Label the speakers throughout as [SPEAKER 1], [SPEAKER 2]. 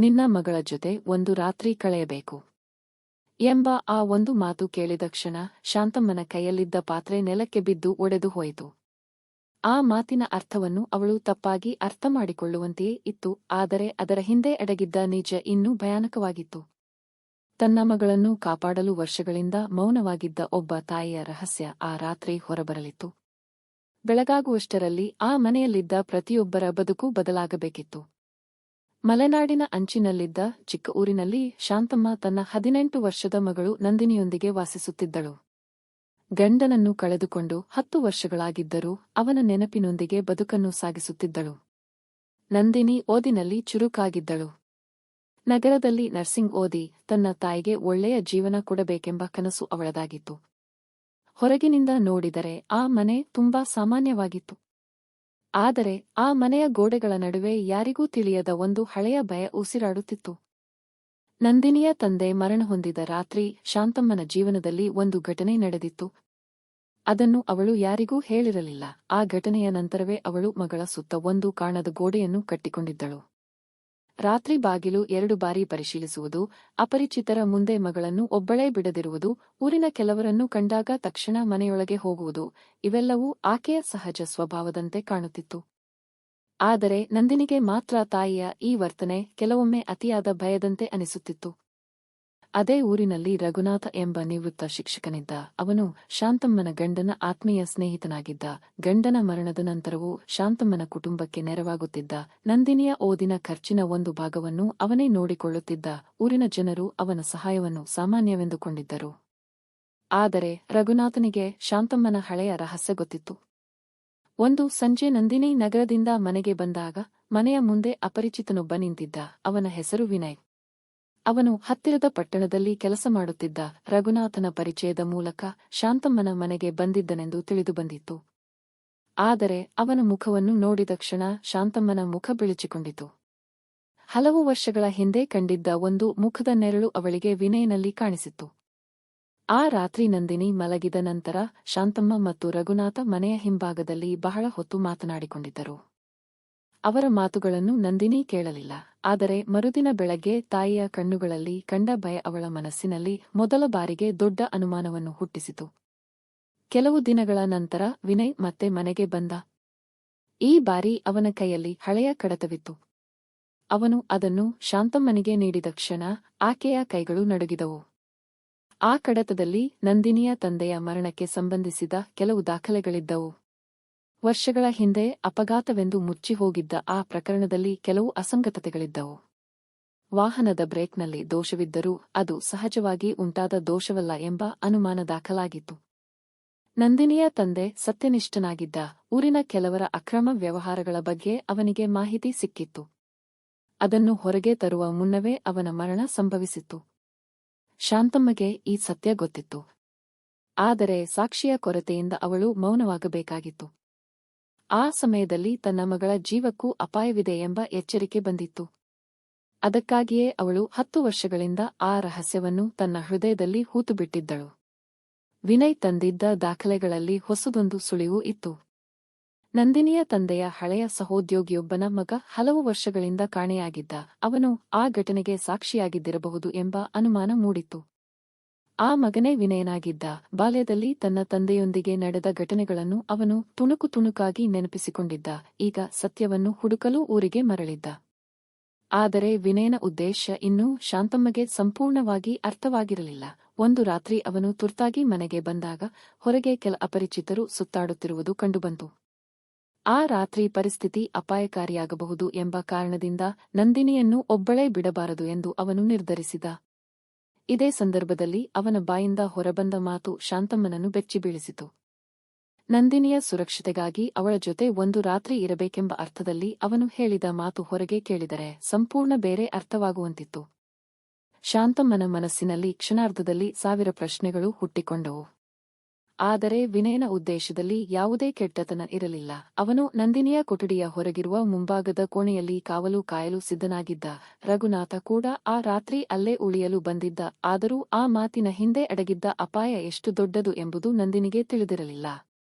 [SPEAKER 1] ನಿನ್ನ ಮಗಳ ಜೊತೆ ಒಂದು ರಾತ್ರಿ ಕಳೆಯಬೇಕು ಎಂಬ ಆ ಒಂದು ಮಾತು ಕೇಳಿದ ಕ್ಷಣ ಶಾಂತಮ್ಮನ ಕೈಯಲ್ಲಿದ್ದ ಪಾತ್ರೆ ನೆಲಕ್ಕೆ ಬಿದ್ದು ಒಡೆದು ಹೋಯಿತು. ಆ ಮಾತಿನ ಅರ್ಥವನ್ನು ಅವಳು ತಪ್ಪಾಗಿ ಅರ್ಥ ಮಾಡಿಕೊಳ್ಳುವಂತೆಯೇ ಇತ್ತು, ಆದರೆ ಅದರ ಹಿಂದೆ ಅಡಗಿದ್ದ ನಿಜ ಇನ್ನೂ ಭಯಾನಕವಾಗಿತ್ತು. ತನ್ನ ಮಗಳನ್ನು ಕಾಪಾಡಲು ವರ್ಷಗಳಿಂದ ಮೌನವಾಗಿದ್ದ ಒಬ್ಬ ತಾಯಿಯ ರಹಸ್ಯ ಆ ರಾತ್ರಿ ಹೊರಬರಲಿತ್ತು. ಬೆಳಗಾಗುವಷ್ಟರಲ್ಲಿ ಆ ಮನೆಯಲ್ಲಿದ್ದ ಪ್ರತಿಯೊಬ್ಬರ ಬದುಕು ಬದಲಾಗಬೇಕಿತ್ತು. ಮಲೆನಾಡಿನ ಅಂಚಿನಲ್ಲಿದ್ದ ಚಿಕ್ಕ ಊರಿನಲ್ಲಿ ಶಾಂತಮ್ಮ ತನ್ನ 18 ವರ್ಷದ ಮಗಳು ನಂದಿನಿಯೊಂದಿಗೆ ವಾಸಿಸುತ್ತಿದ್ದಳು. ಗಂಡನನ್ನು ಕಳೆದುಕೊಂಡು 10 ವರ್ಷಗಳಾಗಿದ್ದರೂ ಅವನ ನೆನಪಿನೊಂದಿಗೆ ಬದುಕನ್ನು ಸಾಗಿಸುತ್ತಿದ್ದಳು. ನಂದಿನಿ ಓದಿನಲ್ಲಿ ಚುರುಕಾಗಿದ್ದಳು. ನಗರದಲ್ಲಿ ನರ್ಸಿಂಗ್ ಓದಿ ತನ್ನ ತಾಯಿಗೆ ಒಳ್ಳೆಯ ಜೀವನ ಕೊಡಬೇಕೆಂಬ ಕನಸು ಅವಳದಾಗಿತ್ತು. ಹೊರಗಿನಿಂದ ನೋಡಿದರೆ ಆ ಮನೆ ತುಂಬಾ ಸಾಮಾನ್ಯವಾಗಿತ್ತು. ಆದರೆ ಆ ಮನೆಯ ಗೋಡೆಗಳ ನಡುವೆ ಯಾರಿಗೂ ತಿಳಿಯದ ಒಂದು ಹಳೆಯ ಭಯ ಉಸಿರಾಡುತ್ತಿತ್ತು. ನಂದಿನಿಯ ತಂದೆ ಮರಣ ಹೊಂದಿದ ರಾತ್ರಿ ಶಾಂತಮ್ಮನ ಜೀವನದಲ್ಲಿ ಒಂದು ಘಟನೆ ನಡೆದಿತ್ತು. ಅದನ್ನು ಅವಳು ಯಾರಿಗೂ ಹೇಳಿರಲಿಲ್ಲ. ಆ ಘಟನೆಯ ನಂತರವೇ ಅವಳು ಮಗಳ ಸುತ್ತ ಒಂದು ಕಾಣದ ಗೋಡೆಯನ್ನು ಕಟ್ಟಿಕೊಂಡಿದ್ದಳು. ರಾತ್ರಿ ಬಾಗಿಲು 2 ಬಾರಿ ಪರಿಶೀಲಿಸುವುದು, ಅಪರಿಚಿತರ ಮುಂದೆ ಮಗಳನ್ನು ಒಬ್ಬಳೇ ಬಿಡದಿರುವುದು, ಊರಿನ ಕೆಲವರನ್ನು ಕಂಡಾಗ ತಕ್ಷಣ ಮನೆಯೊಳಗೆ ಹೋಗುವುದು, ಇವೆಲ್ಲವೂ ಆಕೆಯ ಸಹಜ ಸ್ವಭಾವದಂತೆ ಕಾಣುತ್ತಿತ್ತು. ಆದರೆ ನಂದಿನಿಗೆ ಮಾತ್ರ ತಾಯಿಯ ಈ ವರ್ತನೆ ಕೆಲವೊಮ್ಮೆ ಅತಿಯಾದ ಭಯದಂತೆ ಅನಿಸುತ್ತಿತ್ತು. ಅದೇ ಊರಿನಲ್ಲಿ ರಘುನಾಥ ಎಂಬ ನಿವೃತ್ತ ಶಿಕ್ಷಕನಿದ್ದ. ಅವನು ಶಾಂತಮ್ಮನ ಗಂಡನ ಆತ್ಮೀಯ ಸ್ನೇಹಿತನಾಗಿದ್ದ. ಗಂಡನ ಮರಣದ ನಂತರವೂ ಶಾಂತಮ್ಮನ ಕುಟುಂಬಕ್ಕೆ ನೆರವಾಗುತ್ತಿದ್ದ. ನಂದಿನಿಯ ಓದಿನ ಖರ್ಚಿನ ಒಂದು ಭಾಗವನ್ನು ಅವನೇ ನೋಡಿಕೊಳ್ಳುತ್ತಿದ್ದ. ಊರಿನ ಜನರು ಅವನ ಸಹಾಯವನ್ನು ಸಾಮಾನ್ಯವೆಂದುಕೊಂಡಿದ್ದರು. ಆದರೆ ರಘುನಾಥನಿಗೆ ಶಾಂತಮ್ಮನ ಹಳೆಯ ರಹಸ್ಯ ಗೊತ್ತಿತ್ತು. ಒಂದು ಸಂಜೆ ನಂದಿನಿ ನಗರದಿಂದ ಮನೆಗೆ ಬಂದಾಗ ಮನೆಯ ಮುಂದೆ ಅಪರಿಚಿತನೊಬ್ಬ ನಿಂತಿದ್ದ. ಅವನ ಹೆಸರು ವಿನಯ್. ಅವನು ಹತ್ತಿರದ ಪಟ್ಟಣದಲ್ಲಿ ಕೆಲಸ ಮಾಡುತ್ತಿದ್ದ. ರಘುನಾಥನ ಪರಿಚಯದ ಮೂಲಕ ಶಾಂತಮ್ಮನ ಮನೆಗೆ ಬಂದಿದ್ದನೆಂದು ತಿಳಿದುಬಂದಿತ್ತು. ಆದರೆ ಅವನ ಮುಖವನ್ನು ನೋಡಿದ ಕ್ಷಣ ಶಾಂತಮ್ಮನ ಮುಖ ಬಿಳಿಚಿಕೊಂಡಿತು. ಹಲವು ವರ್ಷಗಳ ಹಿಂದೆ ಕಂಡಿದ್ದ ಒಂದು ಮುಖದ ನೆರಳು ಅವಳಿಗೆ ವಿನಯನಲ್ಲಿ ಕಾಣಿಸಿತ್ತು. ಆ ರಾತ್ರಿ ನಂದಿನಿ ಮಲಗಿದ ನಂತರ ಶಾಂತಮ್ಮ ಮತ್ತು ರಘುನಾಥ ಮನೆಯ ಹಿಂಭಾಗದಲ್ಲಿ ಬಹಳ ಹೊತ್ತು ಮಾತನಾಡಿಕೊಂಡಿದ್ದರು. ಅವರ ಮಾತುಗಳನ್ನು ನಂದಿನಿ ಕೇಳಲಿಲ್ಲ. ಆದರೆ ಮರುದಿನ ಬೆಳಗ್ಗೆ ತಾಯಿಯ ಕಣ್ಣುಗಳಲ್ಲಿ ಕಂಡ ಭಯ ಅವಳ ಮನಸ್ಸಿನಲ್ಲಿ ಮೊದಲ ಬಾರಿಗೆ ದೊಡ್ಡ ಅನುಮಾನವನ್ನು ಹುಟ್ಟಿಸಿತು. ಕೆಲವು ದಿನಗಳ ನಂತರ ವಿನಯ್ ಮತ್ತೆ ಮನೆಗೆ ಬಂದ. ಈ ಬಾರಿ ಅವನ ಕೈಯಲ್ಲಿ ಹಳೆಯ ಕಡತವಿತ್ತು. ಅವನು ಅದನ್ನು ಶಾಂತಮ್ಮನಿಗೆ ನೀಡಿದ ಕ್ಷಣ ಆಕೆಯ ಕೈಗಳು ನಡುಗಿದವು. ಆ ಕಡತದಲ್ಲಿ ನಂದಿನಿಯ ತಂದೆಯ ಮರಣಕ್ಕೆ ಸಂಬಂಧಿಸಿದ ಕೆಲವು ದಾಖಲೆಗಳಿದ್ದವು. ವರ್ಷಗಳ ಹಿಂದೆ ಅಪಘಾತವೆಂದು ಮುಚ್ಚಿಹೋಗಿದ್ದ ಆ ಪ್ರಕರಣದಲ್ಲಿ ಕೆಲವು ಅಸಂಗತತೆಗಳಿದ್ದವು. ವಾಹನದ ಬ್ರೇಕ್ನಲ್ಲಿ ದೋಷವಿದ್ದರೂ ಅದು ಸಹಜವಾಗಿ ಉಂಟಾದ ದೋಷವಲ್ಲ ಎಂಬ ಅನುಮಾನ ದಾಖಲಾಗಿತ್ತು. ನಂದಿನಿಯ ತಂದೆ ಸತ್ಯನಿಷ್ಠನಾಗಿದ್ದ. ಊರಿನ ಕೆಲವರ ಅಕ್ರಮ ವ್ಯವಹಾರಗಳ ಬಗ್ಗೆ ಅವನಿಗೆ ಮಾಹಿತಿ ಸಿಕ್ಕಿತ್ತು. ಅದನ್ನು ಹೊರಗೆ ತರುವ ಮುನ್ನವೇ ಅವನ ಮರಣ ಸಂಭವಿಸಿತ್ತು. ಶಾಂತಮ್ಮಗೆ ಈ ಸತ್ಯ ಗೊತ್ತಿತ್ತು. ಆದರೆ ಸಾಕ್ಷಿಯ ಕೊರತೆಯಿಂದ ಅವಳು ಮೌನವಾಗಬೇಕಾಗಿತ್ತು. ಆ ಸಮಯದಲ್ಲಿ ತನ್ನ ಮಗಳ ಜೀವಕ್ಕೂ ಅಪಾಯವಿದೆ ಎಂಬ ಎಚ್ಚರಿಕೆ ಬಂದಿತ್ತು. ಅದಕ್ಕಾಗಿಯೇ ಅವಳು 10 ವರ್ಷಗಳಿಂದ ಆ ರಹಸ್ಯವನ್ನು ತನ್ನ ಹೃದಯದಲ್ಲಿ ಹೂತುಬಿಟ್ಟಿದ್ದಳು. ವಿನಯ್ ತಂದಿದ್ದ ದಾಖಲೆಗಳಲ್ಲಿ ಹೊಸದೊಂದು ಸುಳಿವು ಇತ್ತು. ನಂದಿನಿಯ ತಂದೆಯ ಹಳೆಯ ಸಹೋದ್ಯೋಗಿಯೊಬ್ಬನ ಮಗ ಹಲವು ವರ್ಷಗಳಿಂದ ಕಾಣೆಯಾಗಿದ್ದ. ಅವನು ಆ ಘಟನೆಗೆ ಸಾಕ್ಷಿಯಾಗಿದ್ದಿರಬಹುದು ಎಂಬ ಅನುಮಾನ ಮೂಡಿತ್ತು. ಆ ಮಗನೇ ವಿನಯನಾಗಿದ್ದ. ಬಾಲ್ಯದಲ್ಲಿ ತನ್ನ ತಂದೆಯೊಂದಿಗೆ ನಡೆದ ಘಟನೆಗಳನ್ನು ಅವನು ತುಣುಕಾಗಿ ನೆನಪಿಸಿಕೊಂಡಿದ್ದ. ಈಗ ಸತ್ಯವನ್ನು ಹುಡುಕಲು ಊರಿಗೆ ಮರಳಿದ್ದ. ಆದರೆ ವಿನಯನ ಉದ್ದೇಶ ಇನ್ನೂ ಶಾಂತಮ್ಮಗೆ ಸಂಪೂರ್ಣವಾಗಿ ಅರ್ಥವಾಗಿರಲಿಲ್ಲ. ಒಂದು ರಾತ್ರಿ ಅವನು ತುರ್ತಾಗಿ ಮನೆಗೆ ಬಂದಾಗ ಹೊರಗೆ ಕೆಲ ಅಪರಿಚಿತರು ಸುತ್ತಾಡುತ್ತಿರುವುದು ಕಂಡುಬಂತು. ಆ ರಾತ್ರಿ ಪರಿಸ್ಥಿತಿ ಅಪಾಯಕಾರಿಯಾಗಬಹುದು ಎಂಬ ಕಾರಣದಿಂದ ನಂದಿನಿಯನ್ನು ಒಬ್ಬಳೇ ಬಿಡಬಾರದು ಎಂದು ಅವನು ನಿರ್ಧರಿಸಿದ. ಇದೇ ಸಂದರ್ಭದಲ್ಲಿ ಅವನ ಬಾಯಿಂದ ಹೊರಬಂದ ಮಾತು ಶಾಂತಮ್ಮನನ್ನು ಬೆಚ್ಚಿಬೀಳಿಸಿತು. ನಂದಿನಿಯ ಸುರಕ್ಷತೆಗಾಗಿ ಅವಳ ಜೊತೆ ಒಂದು ರಾತ್ರಿ ಇರಬೇಕೆಂಬ ಅರ್ಥದಲ್ಲಿ ಅವನು ಹೇಳಿದ ಮಾತು ಹೊರಗೆ ಕೇಳಿದರೆ ಸಂಪೂರ್ಣ ಬೇರೆ ಅರ್ಥವಾಗುವಂತಿತ್ತು. ಶಾಂತಮ್ಮನ ಮನಸ್ಸಿನಲ್ಲಿ ಕ್ಷಣಾರ್ಧದಲ್ಲಿ 1000 ಪ್ರಶ್ನೆಗಳು ಹುಟ್ಟಿಕೊಂಡವು. ಆದರೆ ವಿನಯನ ಉದ್ದೇಶದಲ್ಲಿ ಯಾವುದೇ ಕೆಟ್ಟತನ ಇರಲಿಲ್ಲ. ಅವನು ನಂದಿನಿಯ ಕೊಠಡಿಯ ಹೊರಗಿರುವ ಮುಂಭಾಗದ ಕೋಣೆಯಲ್ಲಿ ಕಾವಲು ಕಾಯಲು ಸಿದ್ಧನಾಗಿದ್ದ. ರಘುನಾಥ ಕೂಡ ಆ ರಾತ್ರಿ ಅಲ್ಲೇ ಉಳಿಯಲು ಬಂದಿದ್ದ. ಆದರೂ ಆ ಮಾತಿನ ಹಿಂದೆ ಅಡಗಿದ್ದ ಅಪಾಯ ಎಷ್ಟು ದೊಡ್ಡದು ಎಂಬುದು ನಂದಿನಿಗೆ ತಿಳಿದಿರಲಿಲ್ಲ.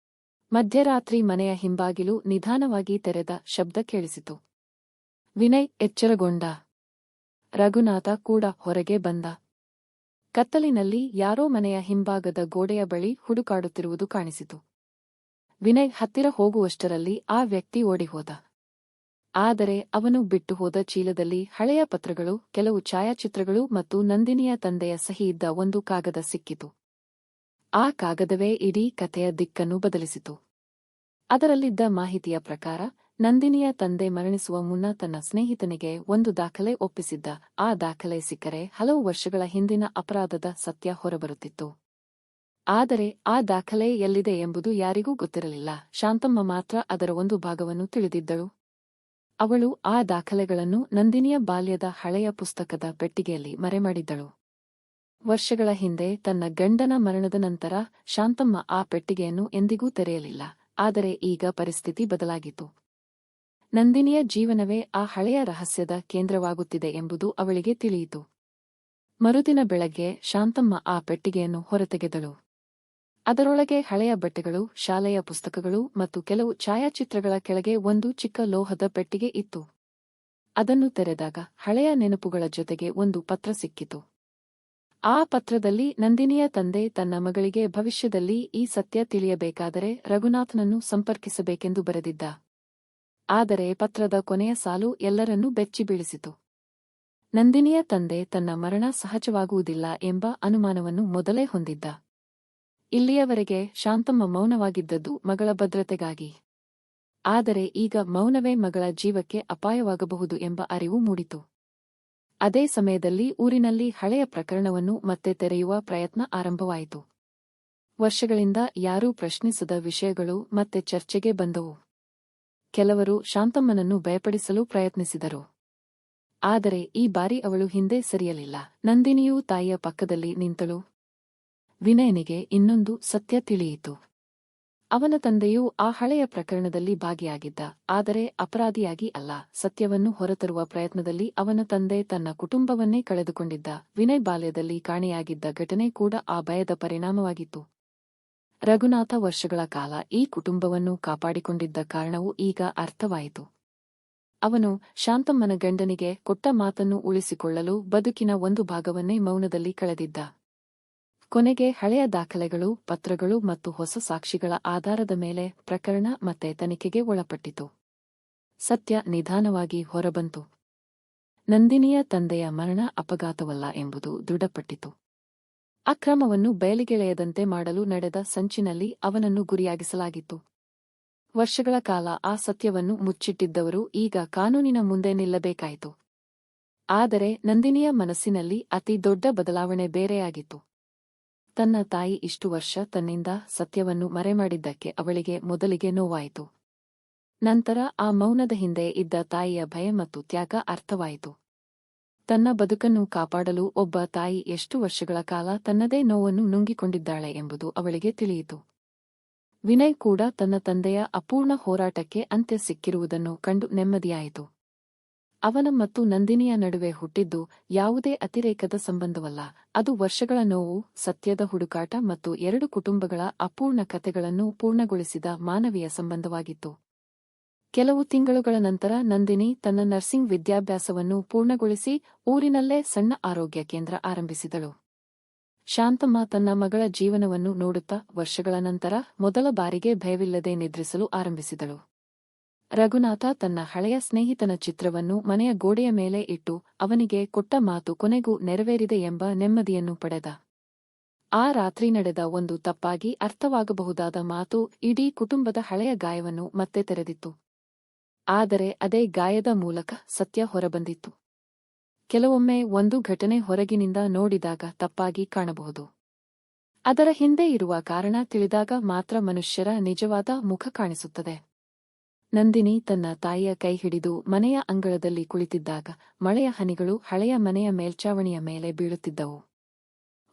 [SPEAKER 1] ಮಧ್ಯರಾತ್ರಿ ಮನೆಯ ಹಿಂಬಾಗಿಲು ನಿಧಾನವಾಗಿ ತೆರೆದ ಶಬ್ದ ಕೇಳಿಸಿತು. ವಿನಯ್ ಎಚ್ಚರಗೊಂಡ. ರಘುನಾಥ ಕೂಡ ಹೊರಗೆ ಬಂದ. ಕತ್ತಲಿನಲ್ಲಿ ಯಾರೋ ಮನೆಯ ಹಿಂಭಾಗದ ಗೋಡೆಯ ಬಳಿ ಹುಡುಕಾಡುತ್ತಿರುವುದು ಕಾಣಿಸಿತು. ವಿನಯ್ ಹತ್ತಿರ ಹೋಗುವಷ್ಟರಲ್ಲಿ ಆ ವ್ಯಕ್ತಿ ಓಡಿಹೋದ. ಆದರೆ ಅವನು ಬಿಟ್ಟು ಹೋದ ಚೀಲದಲ್ಲಿ ಹಳೆಯ ಪತ್ರಗಳು, ಕೆಲವು ಛಾಯಾಚಿತ್ರಗಳು ಮತ್ತು ನಂದಿನಿಯ ತಂದೆಯ ಸಹಿಯಿದ್ದ ಒಂದು ಕಾಗದ ಸಿಕ್ಕಿತು. ಆ ಕಾಗದವೇ ಇಡೀ ಕಥೆಯ ದಿಕ್ಕನ್ನು ಬದಲಿಸಿತು. ಅದರಲ್ಲಿದ್ದ ಮಾಹಿತಿಯ ಪ್ರಕಾರ ನಂದಿನಿಯ ತಂದೆ ಮರಣಿಸುವ ಮುನ್ನ ತನ್ನ ಸ್ನೇಹಿತನಿಗೆ ಒಂದು ದಾಖಲೆ ಒಪ್ಪಿಸಿದ್ದ. ಆ ದಾಖಲೆ ಸಿಕ್ಕರೆ ಹಲವು ವರ್ಷಗಳ ಹಿಂದಿನ ಅಪರಾಧದ ಸತ್ಯ ಹೊರಬರುತ್ತಿತ್ತು. ಆದರೆ ಆ ದಾಖಲೆ ಎಲ್ಲಿದೆ ಎಂಬುದು ಯಾರಿಗೂ ಗೊತ್ತಿರಲಿಲ್ಲ. ಶಾಂತಮ್ಮ ಮಾತ್ರ ಅದರ ಒಂದು ಭಾಗವನ್ನು ತಿಳಿದಿದ್ದಳು. ಅವಳು ಆ ದಾಖಲೆಗಳನ್ನು ನಂದಿನಿಯ ಬಾಲ್ಯದ ಹಳೆಯ ಪುಸ್ತಕದ ಪೆಟ್ಟಿಗೆಯಲ್ಲಿ ಮರೆಮಾಡಿದ್ದಳು. ವರ್ಷಗಳ ಹಿಂದೆ ತನ್ನ ಗಂಡನ ಮರಣದ ನಂತರ ಶಾಂತಮ್ಮ ಆ ಪೆಟ್ಟಿಗೆಯನ್ನು ಎಂದಿಗೂ ತೆರೆಯಲಿಲ್ಲ. ಆದರೆ ಈಗ ಪರಿಸ್ಥಿತಿ ಬದಲಾಗಿತ್ತು. ನಂದಿನಿಯ ಜೀವನವೇ ಆ ಹಳೆಯ ರಹಸ್ಯದ ಕೇಂದ್ರವಾಗುತ್ತಿದೆ ಎಂಬುದು ಅವಳಿಗೆ ತಿಳಿಯಿತು. ಮರುದಿನ ಬೆಳಗ್ಗೆ ಶಾಂತಮ್ಮ ಆ ಪೆಟ್ಟಿಗೆಯನ್ನು ಹೊರತೆಗೆದಳು. ಅದರೊಳಗೆ ಹಳೆಯ ಬಟ್ಟೆಗಳು, ಶಾಲೆಯ ಪುಸ್ತಕಗಳು ಮತ್ತು ಕೆಲವು ಛಾಯಾಚಿತ್ರಗಳ ಕೆಳಗೆ ಒಂದು ಚಿಕ್ಕ ಲೋಹದ ಪೆಟ್ಟಿಗೆ ಇತ್ತು. ಅದನ್ನು ತೆರೆದಾಗ ಹಳೆಯ ನೆನಪುಗಳ ಜೊತೆಗೆ ಒಂದು ಪತ್ರ ಸಿಕ್ಕಿತು. ಆ ಪತ್ರದಲ್ಲಿ ನಂದಿನಿಯ ತಂದೆ ತನ್ನ ಮಗಳಿಗೆ ಭವಿಷ್ಯದಲ್ಲಿ ಈ ಸತ್ಯ ತಿಳಿಯಬೇಕಾದರೆ ರಘುನಾಥನನ್ನು ಸಂಪರ್ಕಿಸಬೇಕೆಂದು ಬರೆದಿದ್ದ. ಆದರೆ ಪತ್ರದ ಕೊನೆಯ ಸಾಲು ಎಲ್ಲರನ್ನೂ ಬೆಚ್ಚಿಬೀಳಿಸಿತು. ನಂದಿನಿಯ ತಂದೆ ತನ್ನ ಮರಣ ಸಹಜವಾಗುವುದಿಲ್ಲ ಎಂಬ ಅನುಮಾನವನ್ನು ಮೊದಲೇ ಹೊಂದಿದ್ದ. ಇಲ್ಲಿಯವರೆಗೆ ಶಾಂತಮ್ಮ ಮೌನವಾಗಿದ್ದದ್ದು ಮಗಳ ಭದ್ರತೆಗಾಗಿ. ಆದರೆ ಈಗ ಮೌನವೇ ಮಗಳ ಜೀವಕ್ಕೆ ಅಪಾಯವಾಗಬಹುದು ಎಂಬ ಅರಿವು ಮೂಡಿತು. ಅದೇ ಸಮಯದಲ್ಲಿ ಊರಿನಲ್ಲಿ ಹಳೆಯ ಪ್ರಕರಣವನ್ನು ಮತ್ತೆ ತೆರೆಯುವ ಪ್ರಯತ್ನ ಆರಂಭವಾಯಿತು. ವರ್ಷಗಳಿಂದ ಯಾರೂ ಪ್ರಶ್ನಿಸದ ವಿಷಯಗಳು ಮತ್ತೆ ಚರ್ಚೆಗೆ ಬಂದವು. ಕೆಲವರು ಶಾಂತಮ್ಮನನ್ನು ಭಯಪಡಿಸಲು ಪ್ರಯತ್ನಿಸಿದರು. ಆದರೆ ಈ ಬಾರಿ ಅವಳು ಹಿಂದೆ ಸರಿಯಲಿಲ್ಲ. ನಂದಿನಿಯೂ ತಾಯಿಯ ಪಕ್ಕದಲ್ಲಿ ನಿಂತಳು. ವಿನಯನಿಗೆ ಇನ್ನೊಂದು ಸತ್ಯ ತಿಳಿಯಿತು. ಅವನ ತಂದೆಯೂ ಆ ಹಳೆಯ ಪ್ರಕರಣದಲ್ಲಿ ಭಾಗಿಯಾಗಿದ್ದ. ಆದರೆ ಅಪರಾಧಿಯಾಗಿ ಅಲ್ಲ. ಸತ್ಯವನ್ನು ಹೊರತರುವ ಪ್ರಯತ್ನದಲ್ಲಿ ಅವನ ತಂದೆ ತನ್ನ ಕುಟುಂಬವನ್ನೇ ಕಳೆದುಕೊಂಡಿದ್ದ. ವಿನಯ್ ಬಾಲ್ಯದಲ್ಲಿ ಕಾಣೆಯಾಗಿದ್ದ ಘಟನೆ ಕೂಡ ಆ ಭಯದ ಪರಿಣಾಮವಾಗಿತ್ತು. ರಘುನಾಥ ವರ್ಷಗಳ ಕಾಲ ಈ ಕುಟುಂಬವನ್ನು ಕಾಪಾಡಿಕೊಂಡಿದ್ದ ಕಾರಣವೂ ಈಗ ಅರ್ಥವಾಯಿತು. ಅವನು ಶಾಂತಮ್ಮನ ಗಂಡನಿಗೆ ಕೊಟ್ಟ ಮಾತನ್ನು ಉಳಿಸಿಕೊಳ್ಳಲು ಬದುಕಿನ ಒಂದು ಭಾಗವನ್ನೇ ಮೌನದಲ್ಲಿ ಕಳೆದಿದ್ದ. ಕೊನೆಗೆ ಹಳೆಯ ದಾಖಲೆಗಳು, ಪತ್ರಗಳು ಮತ್ತು ಹೊಸ ಸಾಕ್ಷಿಗಳ ಆಧಾರದ ಮೇಲೆ ಪ್ರಕರಣ ಮತ್ತೆ ತನಿಖೆಗೆ ಒಳಪಟ್ಟಿತು. ಸತ್ಯ ನಿಧಾನವಾಗಿ ಹೊರಬಂತು. ನಂದಿನಿಯ ತಂದೆಯ ಮರಣ ಅಪಘಾತವಲ್ಲ ಎಂಬುದು ದೃಢಪಟ್ಟಿತು. ಅಕ್ರಮವನ್ನು ಬಯಲಿಗೆಳೆಯದಂತೆ ಮಾಡಲು ನಡೆದ ಸಂಚಿನಲ್ಲಿ ಅವನನ್ನು ಗುರಿಯಾಗಿಸಲಾಗಿತ್ತು. ವರ್ಷಗಳ ಕಾಲ ಆ ಸತ್ಯವನ್ನು ಮುಚ್ಚಿಟ್ಟಿದ್ದವರು ಈಗ ಕಾನೂನಿನ ಮುಂದೆ ನಿಲ್ಲಬೇಕಾಯಿತು. ಆದರೆ ನಂದಿನಿಯ ಮನಸ್ಸಿನಲ್ಲಿ ಅತಿ ದೊಡ್ಡ ಬದಲಾವಣೆ ಬೇರೆಯಾಗಿತ್ತು. ತನ್ನ ತಾಯಿ ಇಷ್ಟು ವರ್ಷ ತನ್ನಿಂದ ಸತ್ಯವನ್ನು ಮರೆಮಾಡಿದ್ದಕ್ಕೆ ಅವಳಿಗೆ ಮೊದಲಿಗೆ ನೋವಾಯಿತು. ನಂತರ ಆ ಮೌನದ ಹಿಂದೆ ಇದ್ದ ತಾಯಿಯ ಭಯ ಮತ್ತು ತ್ಯಾಗ ಅರ್ಥವಾಯಿತು. ತನ್ನ ಬದುಕನ್ನು ಕಾಪಾಡಲು ಒಬ್ಬ ತಾಯಿ ಎಷ್ಟು ವರ್ಷಗಳ ಕಾಲ ತನ್ನದೇ ನೋವನ್ನು ನುಂಗಿಕೊಂಡಿದ್ದಾಳೆ ಎಂಬುದು ಅವಳಿಗೆ ತಿಳಿಯಿತು. ವಿನಯ್ ಕೂಡ ತನ್ನ ತಂದೆಯ ಅಪೂರ್ಣ ಹೋರಾಟಕ್ಕೆ ಅಂತ್ಯ ಸಿಕ್ಕಿರುವುದನ್ನು ಕಂಡು ನೆಮ್ಮದಿಯಾಯಿತು. ಅವನ ಮತ್ತು ನಂದಿನಿಯ ನಡುವೆ ಹುಟ್ಟಿದ್ದು ಯಾವುದೇ ಅತಿರೇಕದ ಸಂಬಂಧವಲ್ಲ. ಅದು ವರ್ಷಗಳ ನೋವು, ಸತ್ಯದ ಹುಡುಕಾಟ ಮತ್ತು ಎರಡು ಕುಟುಂಬಗಳ ಅಪೂರ್ಣ ಕಥೆಗಳನ್ನು ಪೂರ್ಣಗೊಳಿಸಿದ ಮಾನವೀಯ ಸಂಬಂಧವಾಗಿತ್ತು. ಕೆಲವು ತಿಂಗಳುಗಳ ನಂತರ ನಂದಿನಿ ತನ್ನ ನರ್ಸಿಂಗ್ ವಿದ್ಯಾಭ್ಯಾಸವನ್ನು ಪೂರ್ಣಗೊಳಿಸಿ ಊರಿನಲ್ಲೇ ಸಣ್ಣ ಆರೋಗ್ಯ ಕೇಂದ್ರ ಆರಂಭಿಸಿದಳು. ಶಾಂತಮ್ಮ ತನ್ನ ಮಗಳ ಜೀವನವನ್ನು ನೋಡುತ್ತಾ ವರ್ಷಗಳ ನಂತರ ಮೊದಲ ಬಾರಿಗೆ ಭಯವಿಲ್ಲದೆ ನಿದ್ರಿಸಲು ಆರಂಭಿಸಿದಳು. ರಘುನಾಥ ತನ್ನ ಹಳೆಯ ಸ್ನೇಹಿತನ ಚಿತ್ರವನ್ನು ಮನೆಯ ಗೋಡೆಯ ಮೇಲೆ ಇಟ್ಟು ಅವನಿಗೆ ಕೊಟ್ಟ ಮಾತು ಕೊನೆಗೂ ನೆರವೇರಿದೆ ಎಂಬ ನೆಮ್ಮದಿಯನ್ನು ಪಡೆದ. ಆ ರಾತ್ರಿ ನಡೆದ ಒಂದು ತಪ್ಪಾಗಿ ಅರ್ಥವಾಗಬಹುದಾದ ಮಾತು ಇಡೀ ಕುಟುಂಬದ ಹಳೆಯ ಗಾಯವನ್ನು ಮತ್ತೆ ತೆರೆದಿತ್ತು. ಆದರೆ ಅದೇ ಗಾಯದ ಮೂಲಕ ಸತ್ಯ ಹೊರಬಂದಿತ್ತು. ಕೆಲವೊಮ್ಮೆ ಒಂದು ಘಟನೆ ಹೊರಗಿನಿಂದ ನೋಡಿದಾಗ ತಪ್ಪಾಗಿ ಕಾಣಬಹುದು. ಅದರ ಹಿಂದೆ ಇರುವ ಕಾರಣ ತಿಳಿದಾಗ ಮಾತ್ರ ಮನುಷ್ಯರ ನಿಜವಾದ ಮುಖ ಕಾಣಿಸುತ್ತದೆ. ನಂದಿನಿ ತನ್ನ ತಾಯಿಯ ಕೈ ಹಿಡಿದು ಮನೆಯ ಅಂಗಳದಲ್ಲಿ ಕುಳಿತಿದ್ದಾಗ ಮಳೆಯ ಹನಿಗಳು ಹಳೆಯ ಮನೆಯ ಮೇಲ್ಛಾವಣಿಯ ಮೇಲೆ ಬೀಳುತ್ತಿದ್ದವು.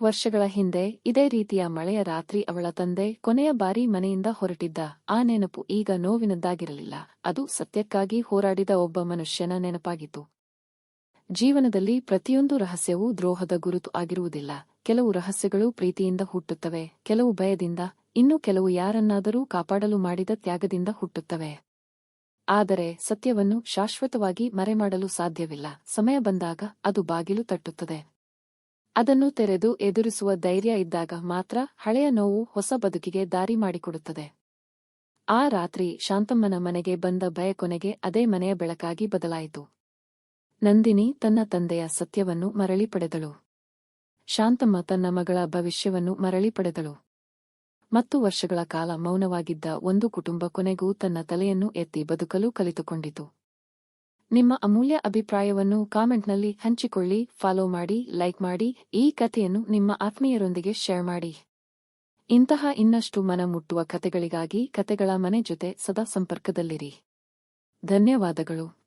[SPEAKER 1] ವರ್ಷಗಳ ಹಿಂದೆ ಇದೇ ರೀತಿಯ ಮಳೆಯ ರಾತ್ರಿ ಅವಳ ತಂದೆ ಕೊನೆಯ ಬಾರಿ ಮನೆಯಿಂದ ಹೊರಟಿದ್ದ. ಆ ನೆನಪು ಈಗ ನೋವಿನದ್ದಾಗಿರಲಿಲ್ಲ. ಅದು ಸತ್ಯಕ್ಕಾಗಿ ಹೋರಾಡಿದ ಒಬ್ಬ ಮನುಷ್ಯನ ನೆನಪಾಗಿತ್ತು. ಜೀವನದಲ್ಲಿ ಪ್ರತಿಯೊಂದು ರಹಸ್ಯವೂ ದ್ರೋಹದ ಗುರುತು ಆಗಿರುವುದಿಲ್ಲ. ಕೆಲವು ರಹಸ್ಯಗಳು ಪ್ರೀತಿಯಿಂದ ಹುಟ್ಟುತ್ತವೆ, ಕೆಲವು ಭಯದಿಂದ, ಇನ್ನು ಕೆಲವು ಯಾರನ್ನಾದರೂ ಕಾಪಾಡಲು ಮಾಡಿದ ತ್ಯಾಗದಿಂದ ಹುಟ್ಟುತ್ತವೆ. ಆದರೆ ಸತ್ಯವನ್ನು ಶಾಶ್ವತವಾಗಿ ಮರೆಮಾಡಲು ಸಾಧ್ಯವಿಲ್ಲ. ಸಮಯ ಬಂದಾಗ ಅದು ಬಾಗಿಲು ತಟ್ಟುತ್ತದೆ. ಅದನ್ನು ತೆರೆದು ಎದುರಿಸುವ ಧೈರ್ಯ ಇದ್ದಾಗ ಮಾತ್ರ ಹಳೆಯ ನೋವು ಹೊಸ ಬದುಕಿಗೆ ದಾರಿ ಮಾಡಿಕೊಡುತ್ತದೆ. ಆ ರಾತ್ರಿ ಶಾಂತಮ್ಮನ ಮನೆಗೆ ಬಂದ ಭಯ ಕೊನೆಗೆ ಅದೇ ಮನೆಯ ಬೆಳಕಾಗಿ ಬದಲಾಯಿತು. ನಂದಿನಿ ತನ್ನ ತಂದೆಯ ಸತ್ಯವನ್ನು ಮರಳಿ ಪಡೆದಳು. ಶಾಂತಮ್ಮ ತನ್ನ ಮಗಳ ಭವಿಷ್ಯವನ್ನು ಮರಳಿ ಪಡೆದಳು. ಮತ್ತು ವರ್ಷಗಳ ಕಾಲ ಮೌನವಾಗಿದ್ದ ಒಂದು ಕುಟುಂಬ ಕೊನೆಗೂ ತನ್ನ ತಲೆಯನ್ನು ಎತ್ತಿ ಬದುಕಲು ಕಲಿತುಕೊಂಡಿತು. ನಿಮ್ಮ ಅಮೂಲ್ಯ ಅಭಿಪ್ರಾಯವನ್ನು ಕಾಮೆಂಟ್ನಲ್ಲಿ ಹಂಚಿಕೊಳ್ಳಿ, ಫಾಲೋ ಮಾಡಿ, ಲೈಕ್ ಮಾಡಿ, ಈ ಕಥೆಯನ್ನು ನಿಮ್ಮ ಆತ್ಮೀಯರೊಂದಿಗೆ ಶೇರ್ ಮಾಡಿ. ಇಂತಹ ಇನ್ನಷ್ಟು ಮನ ಮುಟ್ಟುವ ಕಥೆಗಳಿಗಾಗಿ ಕಥೆಗಳ ಮನೆ ಜೊತೆ ಸದಾ ಸಂಪರ್ಕದಲ್ಲಿರಿ. ಧನ್ಯವಾದಗಳು.